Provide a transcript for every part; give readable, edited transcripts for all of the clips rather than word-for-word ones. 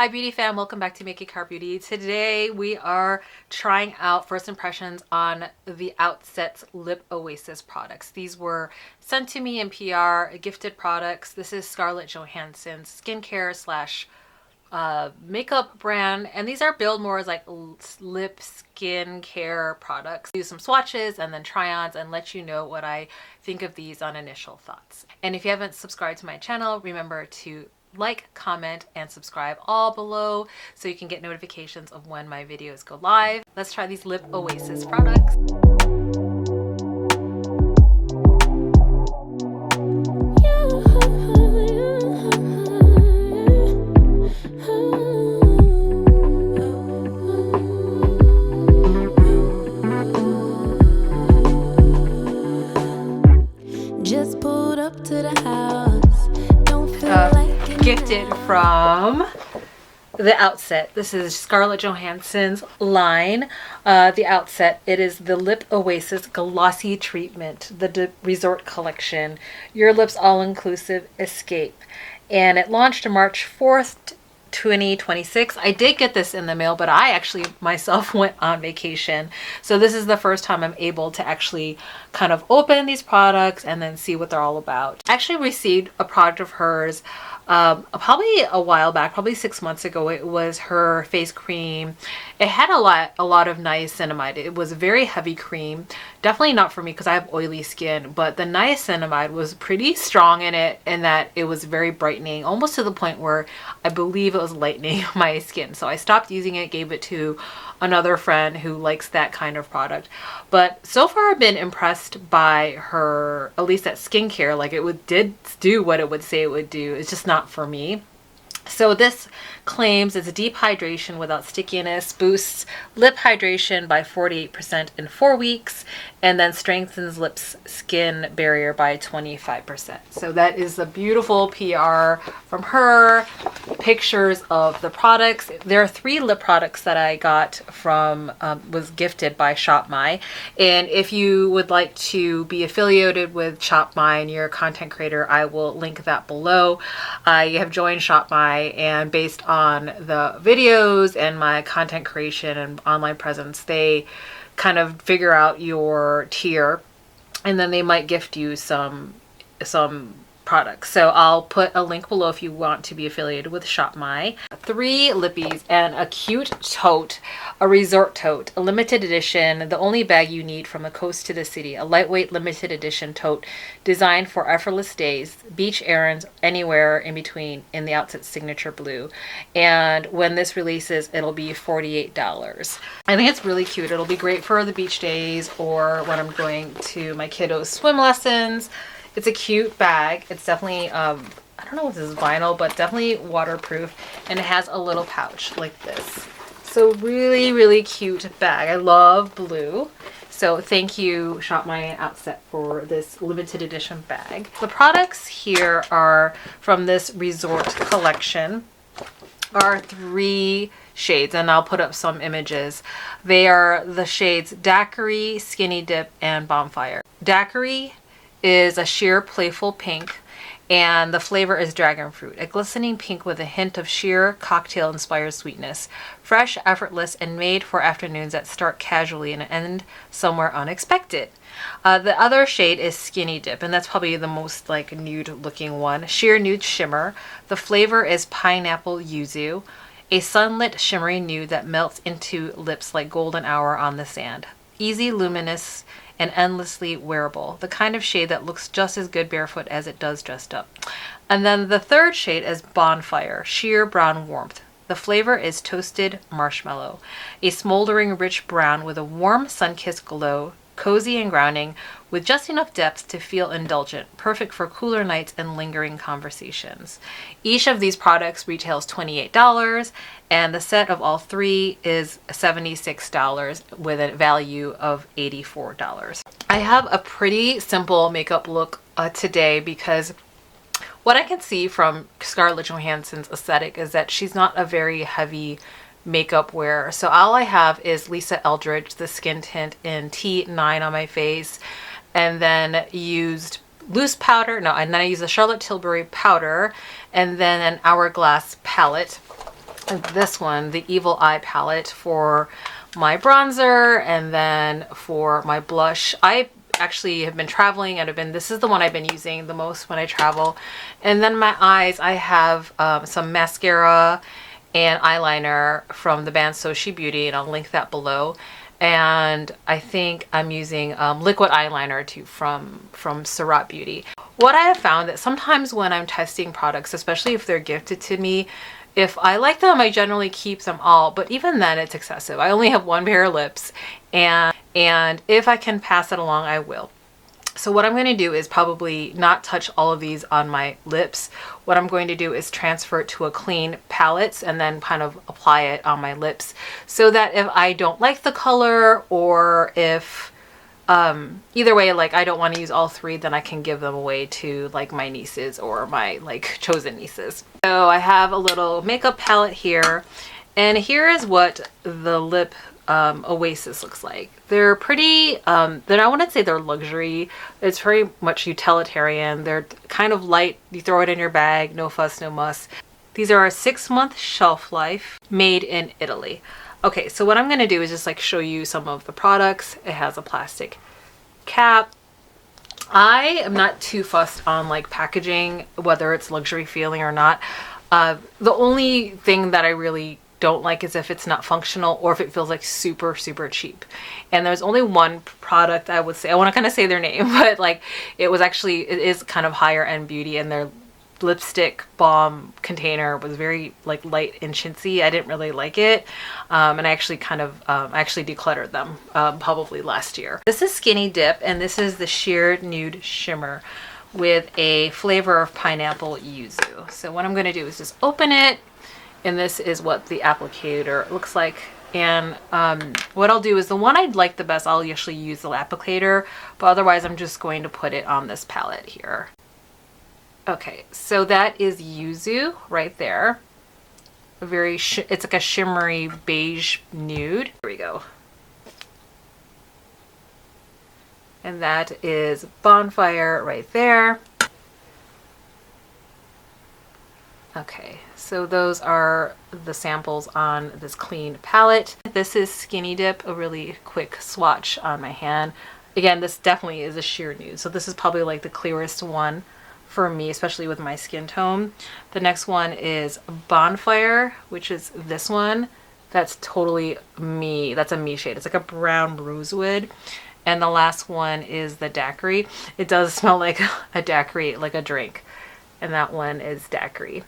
Hi beauty fam, welcome back to MikiCarrBeauty. Today we are trying out first impressions on the Outset Lip Oasis products. These were sent to me in PR, gifted products. This is Scarlett Johansson's skincare slash makeup brand, and these are billed more as like lip skin care products. Do some swatches and then try-ons and let you know what I think of these on initial thoughts. And if you haven't subscribed to my channel, remember to like, comment, and subscribe all below so you can get notifications of when my videos go live. Let's try these Lip Oasis products. Just pulled up to the house. Don't feel like Gifted from the Outset. This is Scarlett Johansson's line, the Outset. It is the Lip Oasis Glossy Treatment, the Resort Collection, Your Lips All-Inclusive Escape. And it launched March 4th, 2026. I did get this in the mail, but I actually myself went on vacation. So this is the first time I'm able to actually kind of open these products and then see what they're all about. I actually received a product of hers probably a while back, probably 6 months ago. It was her face cream. It had a lot of niacinamide. It was a very heavy cream. Definitely not for me because I have oily skin, but the niacinamide was pretty strong in it, and that it was very brightening, almost to the point where I believe it was lightening my skin. So I stopped using it, gave it to another friend who likes that kind of product. But so far I've been impressed by her, at least at skincare. Like did do what it would say it would do. It's just not for me. So this claims it's a deep hydration without stickiness, boosts lip hydration by 48% in 4 weeks, and then strengthens lips skin barrier by 25%. So that is a beautiful PR from her. Pictures of the products. There are 3 lip products that I got from, was gifted by ShopMy. And if you would like to be affiliated with ShopMy and you're a content creator, I will link that below. I have joined ShopMy, and based on the videos and my content creation and online presence, they kind of figure out your tier, and then they might gift you some products. So I'll put a link below if you want to be affiliated with ShopMy. 3 lippies and a cute tote, a resort tote, a limited edition, the only bag you need from the coast to the city, a lightweight limited edition tote designed for effortless days, beach errands, anywhere in between, in the Outset signature blue. And when this releases, it'll be $48. I think it's really cute. It'll be great for the beach days or when I'm going to my kiddos' swim lessons. It's a cute bag. It's definitely, I don't know if this is vinyl, but definitely waterproof. And it has a little pouch like this. So really, really cute bag. I love blue. So thank you, ShopMy and Outset, for this limited edition bag. The products here are from this Resort collection. Are 3 shades, and I'll put up some images. They are the shades Daiquiri, Skinny Dip, and Bonfire. Daiquiri is a sheer playful pink, and the flavor is dragon fruit, a glistening pink with a hint of sheer cocktail inspired sweetness, fresh, effortless, and made for afternoons that start casually and end somewhere unexpected. The other shade is Skinny Dip, and that's probably the most like nude looking one. Sheer nude shimmer. The flavor is pineapple yuzu, a sunlit shimmery nude that melts into lips like golden hour on the sand. Easy, luminous, and endlessly wearable, the kind of shade that looks just as good barefoot as it does dressed up. And then the third shade is Bonfire, sheer brown warmth. The flavor is toasted marshmallow, a smoldering rich brown with a warm sun-kissed glow, cozy and grounding, with just enough depth to feel indulgent, perfect for cooler nights and lingering conversations. Each of these products retails $28, and the set of all 3 is $76 with a value of $84. I have a pretty simple makeup look today because what I can see from Scarlett Johansson's aesthetic is that she's not a very heavy makeup wearer. So all I have is Lisa Eldridge, the skin tint in T10 on my face, and then used loose powder. No, and then I used the Charlotte Tilbury powder, and then an Hourglass palette. this one, the Evil Eye palette, for my bronzer, and then for my blush. I actually have been traveling and this is the one I've been using the most when I travel. And then my eyes, I have some mascara and eyeliner from the band Soshi Beauty, and I'll link that below. And I think I'm using liquid eyeliner too from SURRAT Beauty. What I have found that sometimes when I'm testing products, especially if they're gifted to me, if I like them, I generally keep them all, but even then it's excessive. I only have one pair of lips, and if I can pass it along, I will. So what I'm going to do is probably not touch all of these on my lips. What I'm going to do is transfer it to a clean palette and then kind of apply it on my lips, so that if I don't like the color, or if either way, like I don't want to use all three, then I can give them away to like my nieces or my like chosen nieces. So I have a little makeup palette here, and here is what the lip Oasis looks like. They're pretty, then I wouldn't say they're luxury. It's very much utilitarian. They're kind of light. You throw it in your bag, no fuss, no muss. These are a 6-month shelf life, made in Italy. Okay, so what I'm going to do is just like show you some of the products. It has a plastic cap. I am not too fussed on like packaging, whether it's luxury feeling or not. The only thing that I really don't like is if it's not functional, or if it feels like super cheap. And there's only one product I would say, I want to kind of say their name, but like it is kind of higher end beauty, and their lipstick balm container was very like light and chintzy. I didn't really like it, and I actually kind of actually decluttered them probably last year. This is Skinny Dip, and this is the Sheer Nude Shimmer with a flavor of pineapple yuzu. So what I'm going to do is just open it, and this is what the applicator looks like. And what I'll do is, the one I like the best, I'll usually use the applicator, but otherwise I'm just going to put it on this palette here. Okay, so that is yuzu right there. It's like a shimmery beige nude. Here we go. And that is Bonfire right there. Okay, so those are the samples on this clean palette. This is Skinny Dip, a really quick swatch on my hand. Again, this definitely is a sheer nude, so this is probably like the clearest one for me, especially with my skin tone. The next one is Bonfire, which is this one. That's totally me. That's a me shade. It's like a brown rosewood. And the last one is the Daiquiri. It does smell like a Daiquiri, like a drink. And that one is Daiquiri.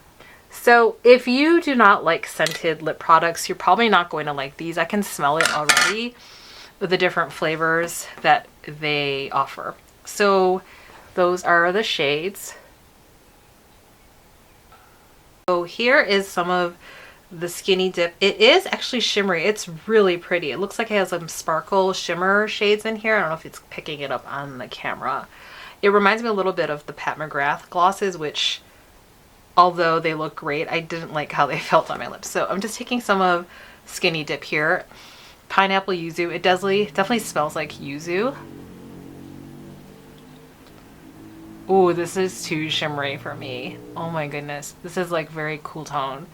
So if you do not like scented lip products, you're probably not going to like these. I can smell it already with the different flavors that they offer. So those are the shades. So here is some of the Skinny Dip. It is actually shimmery. It's really pretty. It looks like it has some sparkle shimmer shades in here. I don't know if it's picking it up on the camera. It reminds me a little bit of the Pat McGrath glosses, which, although they look great, I didn't like how they felt on my lips. So I'm just taking some of Skinny Dip here. Pineapple yuzu. It definitely smells like yuzu. Ooh, this is too shimmery for me. Oh my goodness. This is like very cool tone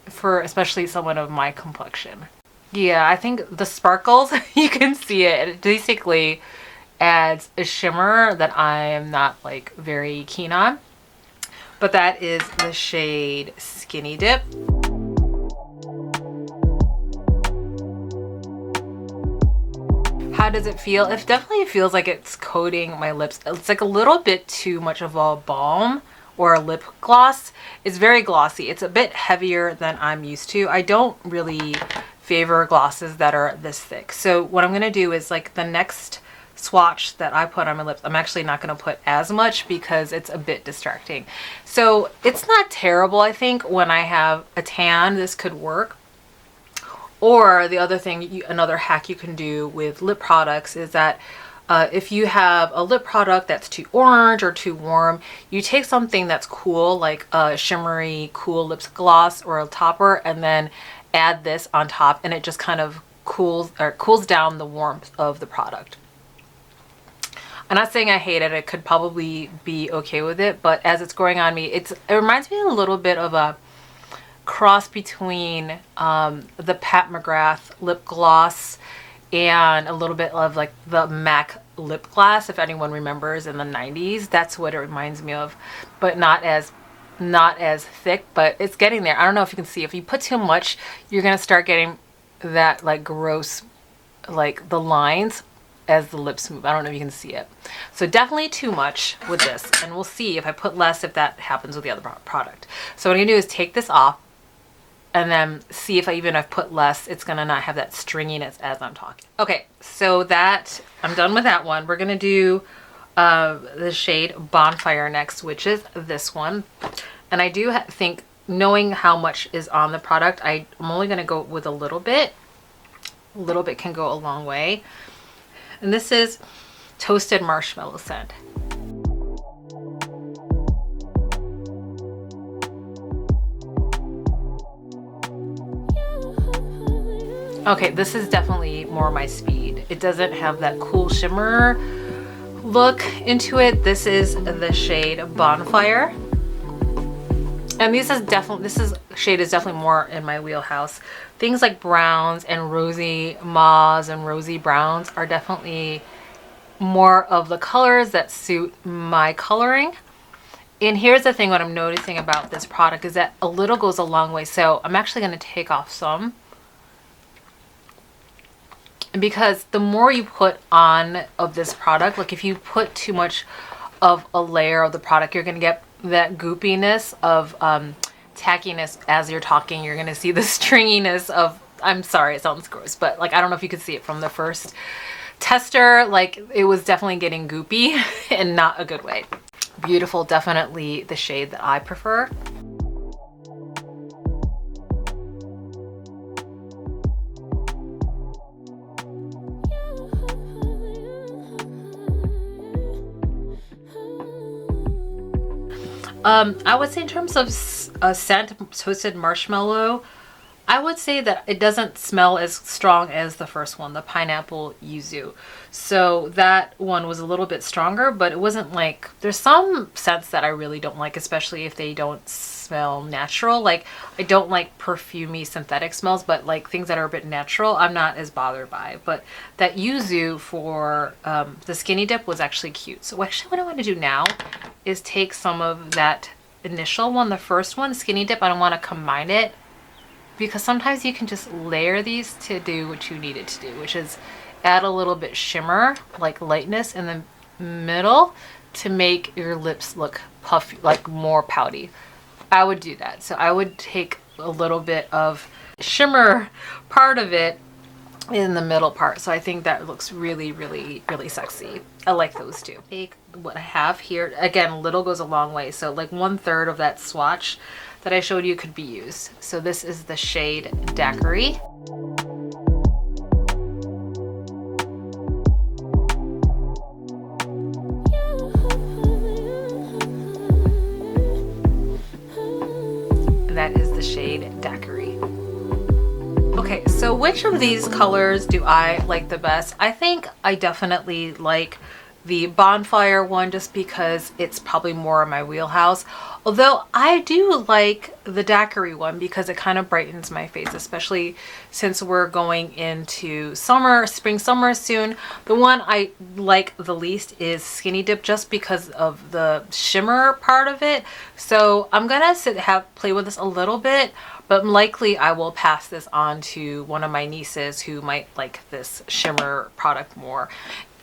for especially someone of my complexion. Yeah, I think the sparkles, you can see it. It basically adds a shimmer that I am not like very keen on. But that is the shade Skinny Dip. How does it feel? It definitely feels like it's coating my lips. It's like a little bit too much of a balm or a lip gloss. It's very glossy. It's a bit heavier than I'm used to. I don't really favor glosses that are this thick. So what I'm going to do is, like, the next swatch that I put on my lips, I'm actually not going to put as much because it's a bit distracting. So it's not terrible. I think when I have a tan, this could work. Or the other thing, another hack you can do with lip products is that if you have a lip product that's too orange or too warm, you take something that's cool, like a shimmery cool lips gloss or a topper, and then add this on top, and it just kind of cools down the warmth of the product. I'm not saying I hate it. I could probably be okay with it, but as it's growing on me, it reminds me a little bit of cross between the Pat McGrath lip gloss and a little bit of like the MAC lip gloss, if anyone remembers, in the 90s. That's what it reminds me of, but not as thick, but it's getting there. I don't know if you can see. If you put too much, you're gonna start getting that like gross, like the lines as the lips move. I don't know if you can see it. So definitely too much with this, and we'll see if I put less, if that happens with the other product. So what I'm gonna do is take this off and then see if I've put less, it's gonna not have that stringiness as I'm talking. Okay, so that, I'm done with that one. We're gonna do the shade Bonfire next, which is this one. And I do think, knowing how much is on the product, I'm only gonna go with a little bit. A little bit can go a long way. And this is Toasted Marshmallow Scent. Okay, this is definitely more my speed. It doesn't have that cool shimmer look into it. This is the shade Bonfire. And this shade is definitely more in my wheelhouse. Things like browns and rosy mauves and rosy browns are definitely more of the colors that suit my coloring. And here's the thing, what I'm noticing about this product is that a little goes a long way. So I'm actually going to take off some, because the more you put on of this product, like if you put too much of a layer of the product, you're going to get that goopiness of tackiness as you're talking. You're going to see the stringiness of, I'm sorry, it sounds gross, but like, I don't know if you could see it from the first tester, like it was definitely getting goopy in not a good way. Beautiful, definitely the shade that I prefer. I would say in terms of scent, Toasted Marshmallow, I would say that it doesn't smell as strong as the first one, the Pineapple Yuzu. So that one was a little bit stronger, but it wasn't like, there's some scents that I really don't like, especially if they don't smell natural. Like, I don't like perfumey synthetic smells, but like things that are a bit natural, I'm not as bothered by. But that Yuzu for the Skinny Dip was actually cute. So actually what I want to do now is take some of that initial one, the first one, Skinny Dip. I don't want to combine it, because sometimes you can just layer these to do what you need it to do, which is add a little bit shimmer, like lightness in the middle to make your lips look puffy, like more pouty. I would do that. So I would take a little bit of shimmer part of it in the middle part. So I think that looks really, really, really sexy. I like those two. Take what I have here. Again, little goes a long way. So like 1/3 of that swatch that I showed you could be used. So this is the shade Daiquiri. That is the shade Daiquiri. Okay, so which of these colors do I like the best? I think I definitely like the Bonfire one, just because it's probably more in my wheelhouse. Although I do like the Daiquiri one because it kind of brightens my face, especially since we're going into summer, spring, summer soon. The one I like the least is Skinny Dip, just because of the shimmer part of it. So I'm gonna play with this a little bit, but likely I will pass this on to one of my nieces who might like this shimmer product more.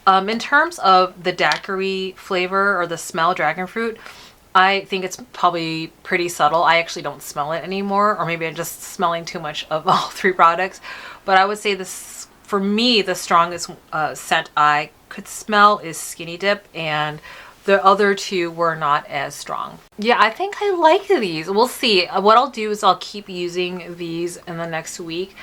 In terms of the Daiquiri flavor or the smell, dragon fruit, I think it's probably pretty subtle. I actually don't smell it anymore, or maybe I'm just smelling too much of all three products. But I would say this, for me, the strongest scent I could smell is Skinny Dip, and the other two were not as strong. Yeah, I think I like these. We'll see. What I'll do is I'll keep using these in the next week.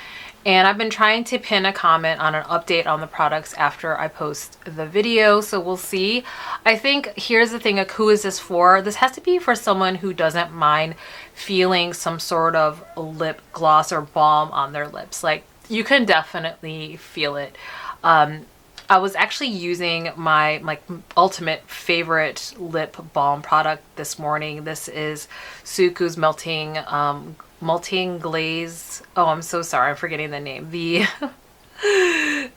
And I've been trying to pin a comment on an update on the products after I post the video, so we'll see. I think here's the thing, like, who is this for? This has to be for someone who doesn't mind feeling some sort of lip gloss or balm on their lips. Like, you can definitely feel it. I was actually using my ultimate favorite lip balm product this morning. This is Suku's melting glaze. Oh, I'm so sorry, I'm forgetting the name. The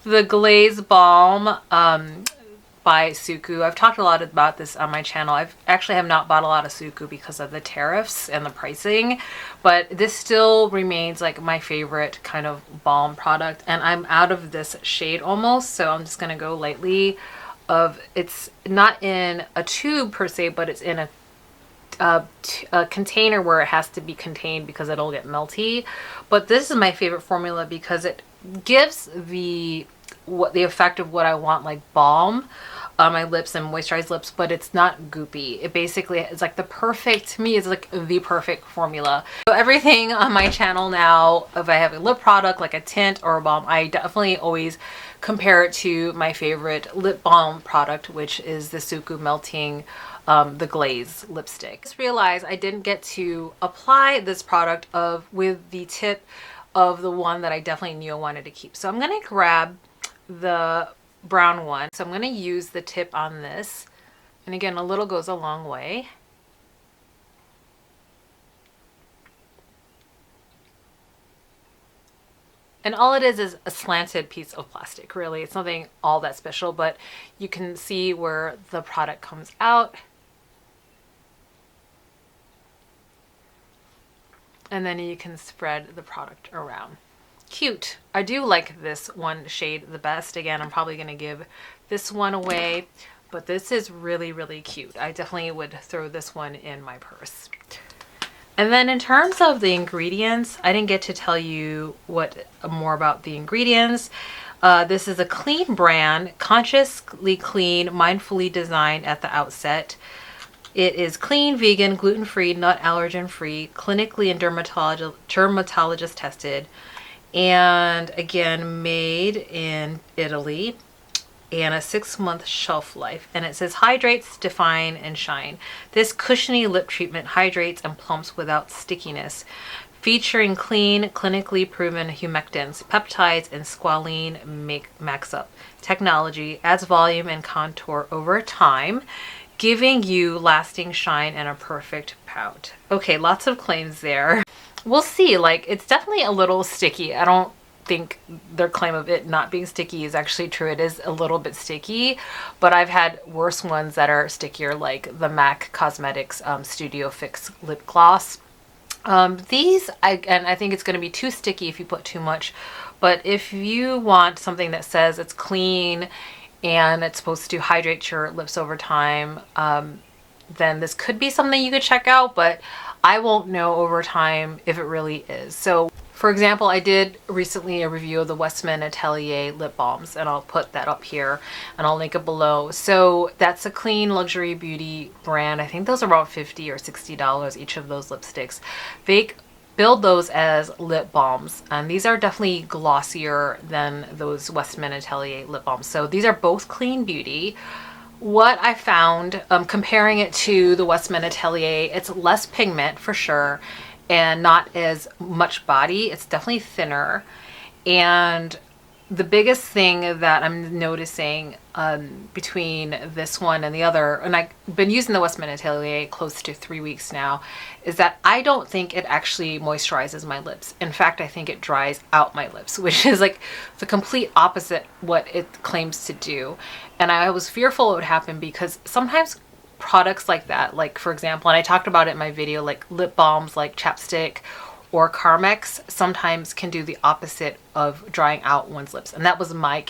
the glaze balm by Suku. I've talked a lot about this on my channel. I've actually have not bought a lot of Suku because of the tariffs and the pricing, but this still remains like my favorite kind of balm product. And I'm out of this shade almost, so I'm just gonna go lightly. It's not in a tube per se, but it's in a container where it has to be contained because it'll get melty. But this is my favorite formula because it gives the effect of what I want, like balm on my lips and moisturized lips, but it's not goopy. It basically is like the perfect, to me, it's like the perfect formula. So everything on my channel now, if I have a lip product like a tint or a balm, I definitely always compare it to my favorite lip balm product, which is the Suku Melting the Glaze lipstick. I just realized I didn't get to apply this product with the tip of the one that I definitely knew I wanted to keep. So I'm gonna grab the brown one. So I'm going to use the tip on this. And again, a little goes a long way. And all it is a slanted piece of plastic, really. It's nothing all that special, but you can see where the product comes out. And then you can spread the product around. Cute. I do like this one shade the best. Again, I'm probably going to give this one away, but this is really, really cute. I definitely would throw this one in my purse. And then in terms of the ingredients, I didn't get to tell you more about the ingredients. This is a clean brand, consciously clean, mindfully designed at the outset. It is clean, vegan, gluten-free, nut allergen-free, clinically and dermatologist tested. And again, made in Italy, and a 6-month shelf life. And it says hydrates, define, and shine. This cushiony lip treatment hydrates and plumps without stickiness, featuring clean, clinically proven humectants, peptides, and squalene max-up technology, adds volume and contour over time, giving you lasting shine and a perfect pout. Okay, lots of claims there. We'll see. Like, it's definitely a little sticky. I don't think their claim of it not being sticky is actually true. It is a little bit sticky, but I've had worse ones that are stickier, like the MAC Cosmetics Studio Fix Lip Gloss. These, I think it's going to be too sticky if you put too much, but if you want something that says it's clean and it's supposed to hydrate your lips over time, then this could be something you could check out, but I won't know over time if it really is. So for example, I did recently a review of the Westman Atelier lip balms, and I'll put that up here and I'll link it below. So that's a clean luxury beauty brand. I think those are about $50 or $60 each of those lipsticks. They build those as lip balms, and these are definitely glossier than those Westman Atelier lip balms. So these are both clean beauty. What I found, comparing it to the Westman Atelier, it's less pigment for sure, and not as much body. It's definitely thinner. And the biggest thing that I'm noticing between this one and the other, and I've been using the Westman Atelier close to 3 weeks now, is that I don't think it actually moisturizes my lips. In fact, I think it dries out my lips, which is like the complete opposite what it claims to do. And I was fearful it would happen because sometimes products like that, like for example, and I talked about it in my video, like lip balms like chapstick or Carmex sometimes can do the opposite of drying out one's lips. And that was my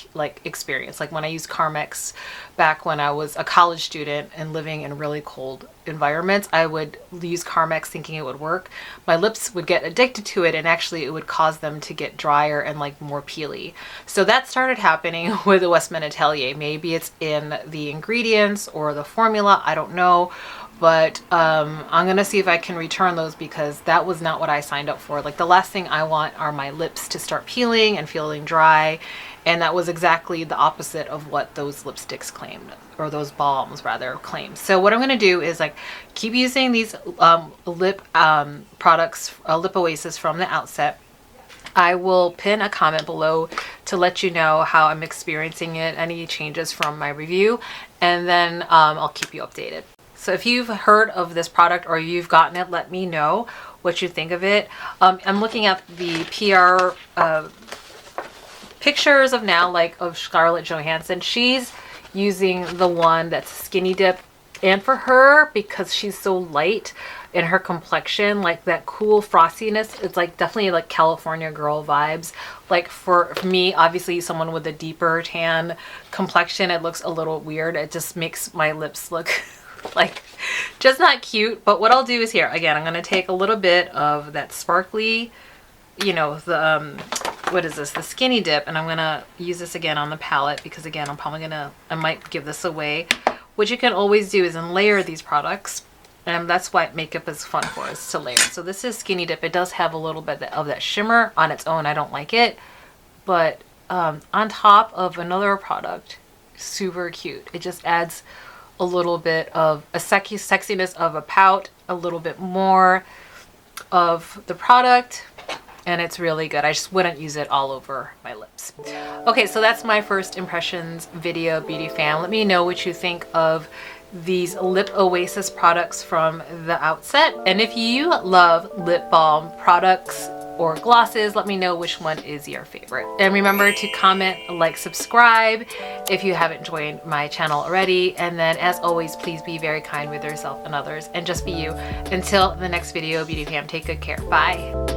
experience. Like when I used Carmex back when I was a college student and living in really cold environments, I would use Carmex thinking it would work. My lips would get addicted to it, and actually it would cause them to get drier and like more peely. So that started happening with the Westman Atelier. Maybe it's in the ingredients or the formula, I don't know. But I'm gonna see if I can return those, because that was not what I signed up for. Like the last thing I want are my lips to start peeling and feeling dry, and that was exactly the opposite of what those lipsticks claimed, or those balms rather claimed. So what I'm gonna do is like keep using these lip products, Lip Oasis from the Outset. I will pin a comment below to let you know how I'm experiencing it, any changes from my review, and then I'll keep you updated. So if you've heard of this product or you've gotten it, let me know what you think of it. I'm looking at the PR pictures of now, like of Scarlett Johansson. She's using the one that's skinny dip, and for her, because she's so light in her complexion, like that cool frostiness, it's like definitely like California girl vibes. Like for me, obviously someone with a deeper tan complexion, it looks a little weird. It just makes my lips look like just not cute. But what I'll do is here again, I'm going to take a little bit of that sparkly, you know, the what is this, the skinny dip, and I'm going to use this again on the palette, because again, I might give this away. What you can always do is layer these products, and that's why makeup is fun for us, to layer. So this is skinny dip. It does have a little bit of that shimmer on its own. I don't like it, but on top of another product, super cute. It just adds a little bit of a sexiness of a pout, a little bit more of the product, and it's really good. I just wouldn't use it all over my lips. Okay, so that's my first impressions video, beauty fam. Let me know what you think of these Lip Oasis products from the Outset. And if you love lip balm products or glosses, let me know which one is your favorite. And remember to comment, like, subscribe if you haven't joined my channel already. And then as always, please be very kind with yourself and others, and just be you. Until the next video, beauty fam, take good care. Bye.